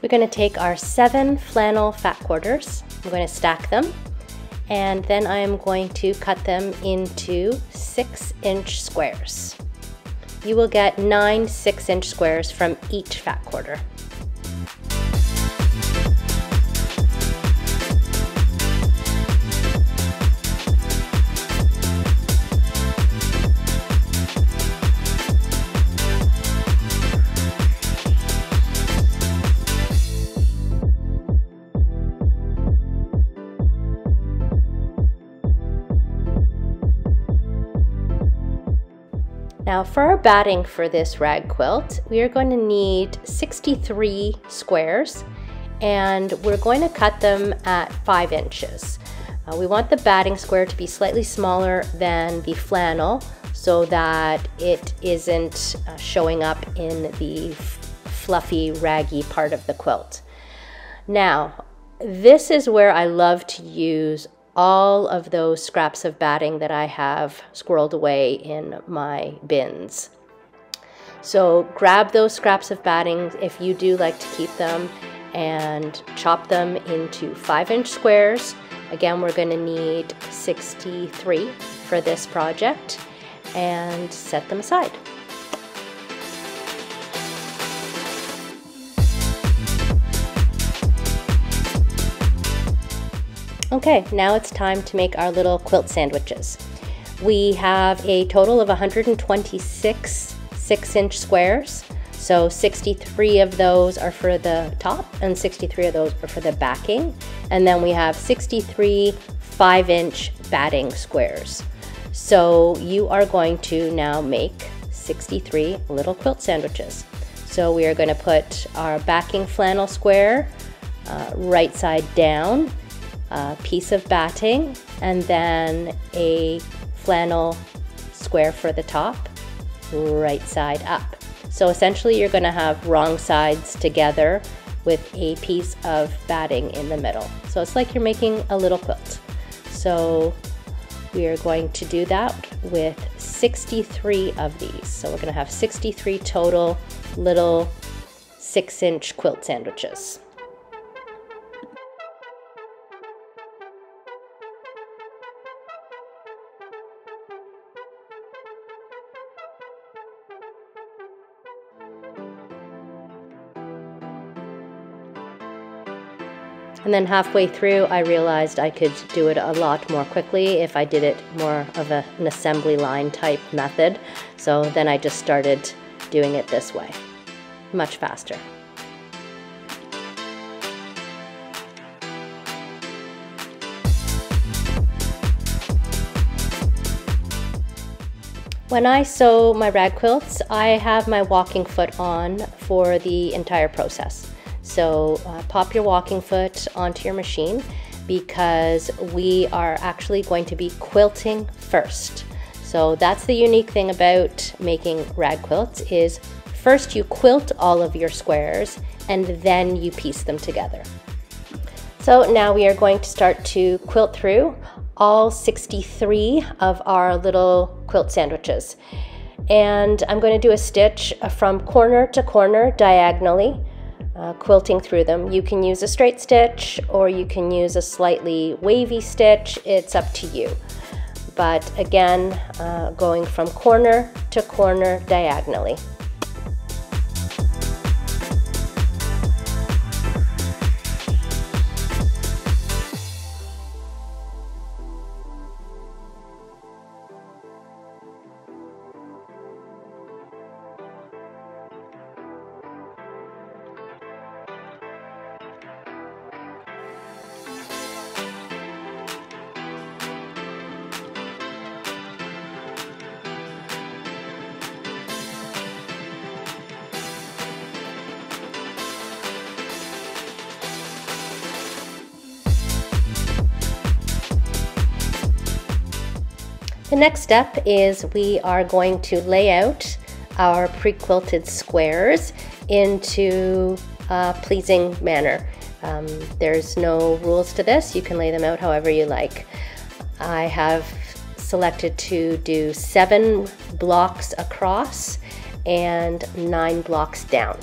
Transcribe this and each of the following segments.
We're going to take our 7 flannel fat quarters. I'm going to stack them, and then I'm going to cut them into 6-inch squares. You will get 9 6-inch squares from each fat quarter. Now for our batting for this rag quilt, we are going to need 63 squares, and we're going to cut them at 5 inches. We want the batting square to be slightly smaller than the flannel so that it isn't showing up in the fluffy, raggy part of the quilt. Now, this is where I love to use all of those scraps of batting that I have squirreled away in my bins. So grab those scraps of batting if you do like to keep them, and chop them into 5-inch squares. Again, we're going to need 63 for this project, and set them aside. Okay, now it's time to make our little quilt sandwiches. We have a total of 126 6-inch squares, so 63 of those are for the top and 63 of those are for the backing, and then we have 63 5-inch batting squares. So you are going to now make 63 little quilt sandwiches. So we are going to put our backing flannel square right side down, a piece of batting, and then a flannel square for the top, right side up. So essentially you're going to have wrong sides together with a piece of batting in the middle. So it's like you're making a little quilt. So we are going to do that with 63 of these. So we're going to have 63 total little 6-inch quilt sandwiches. And then halfway through, I realized I could do it a lot more quickly if I did it more of an assembly line type method. So then I just started doing it this way, much faster. When I sew my rag quilts, I have my walking foot on for the entire process. So pop your walking foot onto your machine, because we are actually going to be quilting first. So that's the unique thing about making rag quilts, is first you quilt all of your squares and then you piece them together. So now we are going to start to quilt through all 63 of our little quilt sandwiches. And I'm going to do a stitch from corner to corner diagonally, quilting through them. You can use a straight stitch or you can use a slightly wavy stitch. It's up to you. But again, going from corner to corner diagonally. The next step is we are going to lay out our pre-quilted squares into a pleasing manner. There's no rules to this. You can lay them out however you like. I have selected to do 7 blocks across and 9 blocks down.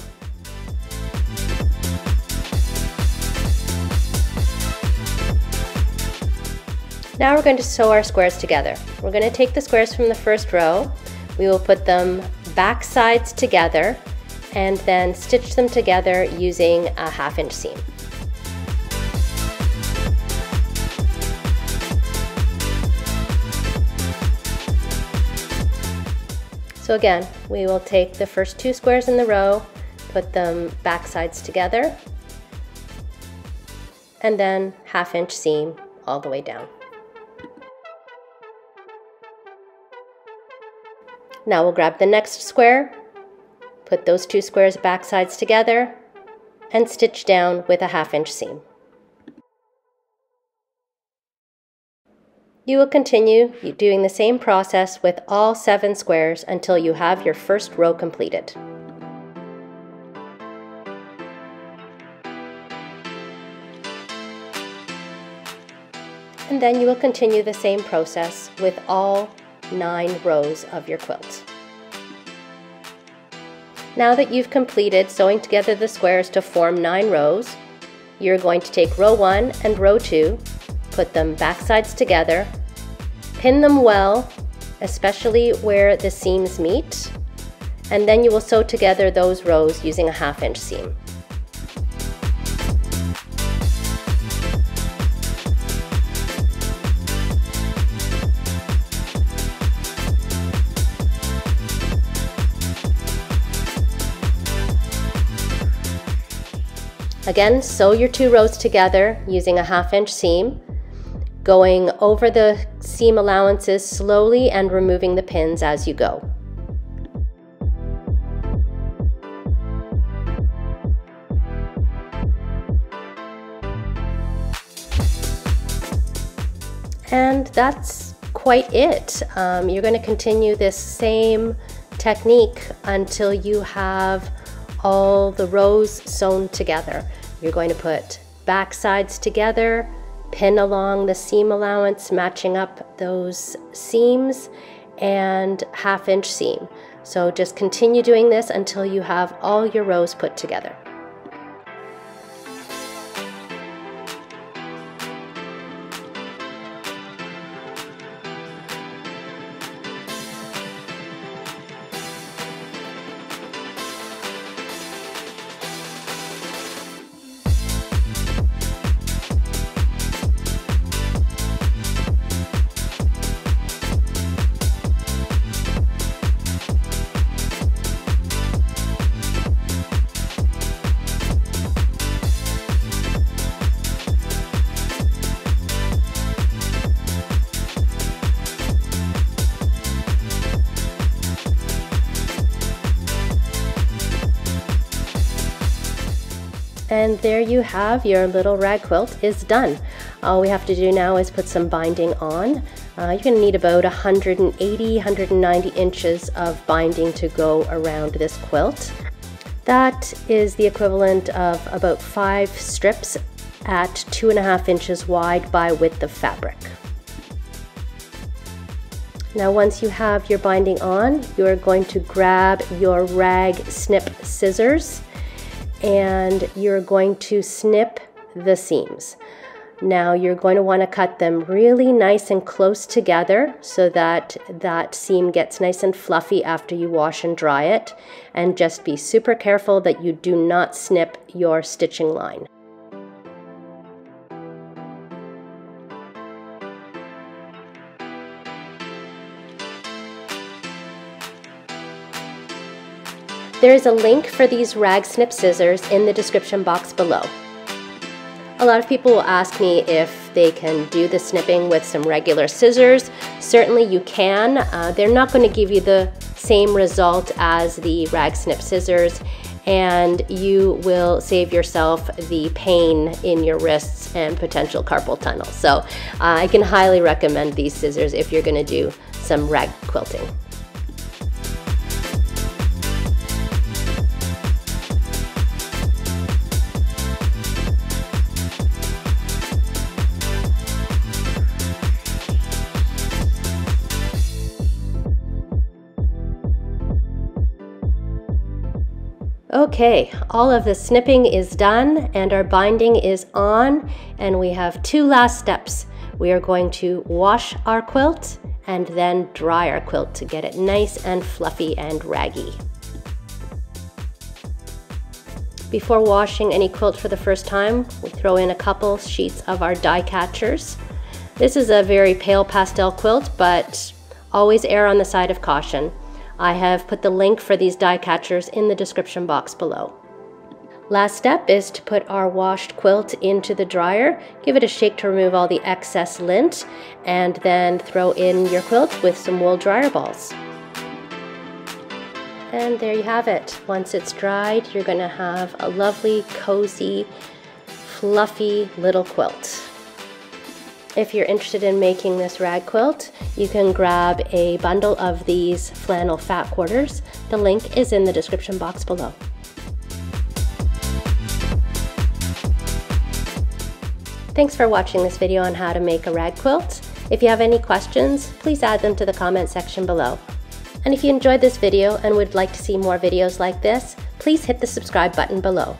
Now we're going to sew our squares together. We're going to take the squares from the first row. We will put them back sides together and then stitch them together using a 1/2 inch seam. So again, we will take the first 2 squares in the row, put them back sides together, and then 1/2 inch seam all the way down. Now we'll grab the next square, put those 2 squares back sides together, and stitch down with a 1/2 inch seam. You will continue doing the same process with all 7 squares until you have your first row completed. And then you will continue the same process with all 9 rows of your quilt. Now that you've completed sewing together the squares to form 9 rows, you're going to take row 1 and row 2, put them back sides together, pin them well, especially where the seams meet, and then you will sew together those rows using a 1/2 inch seam. Again, sew your 2 rows together using a 1/2 inch seam, going over the seam allowances slowly and removing the pins as you go. And that's quite it. You're going to continue this same technique until you have all the rows sewn together. You're going to put back sides together, pin along the seam allowance, matching up those seams, and 1/2 inch seam. So just continue doing this until you have all your rows put together. And there you have your little rag quilt is done. All we have to do now is put some binding on. You're going to need about 180, 190 inches of binding to go around this quilt. That is the equivalent of about 5 strips at 2.5 inches wide by width of fabric. Now once you have your binding on, you're going to grab your rag snip scissors and you're going to snip the seams. Now you're going to want to cut them really nice and close together so that that seam gets nice and fluffy after you wash and dry it, and just be super careful that you do not snip your stitching line. There is a link for these rag snip scissors in the description box below. A lot of people will ask me if they can do the snipping with some regular scissors. Certainly you can. They're not going to give you the same result as the rag snip scissors, and you will save yourself the pain in your wrists and potential carpal tunnel. So I can highly recommend these scissors if you're going to do some rag quilting. Okay, all of the snipping is done and our binding is on, and we have 2 last steps. we are going to wash our quilt and then dry our quilt to get it nice and fluffy and raggy. Before washing any quilt for the first time, we throw in a couple sheets of our die catchers. This is a very pale pastel quilt, but always err on the side of caution. I have put the link for these die catchers in the description box below. Last step is to put our washed quilt into the dryer, give it a shake to remove all the excess lint, and then throw in your quilt with some wool dryer balls. And there you have it. Once it's dried, you're going to have a lovely, cozy, fluffy little quilt. If you're interested in making this rag quilt, you can grab a bundle of these flannel fat quarters. The link is in the description box below. Thanks for watching this video on how to make a rag quilt. If you have any questions, please add them to the comment section below. And if you enjoyed this video and would like to see more videos like this, please hit the subscribe button below.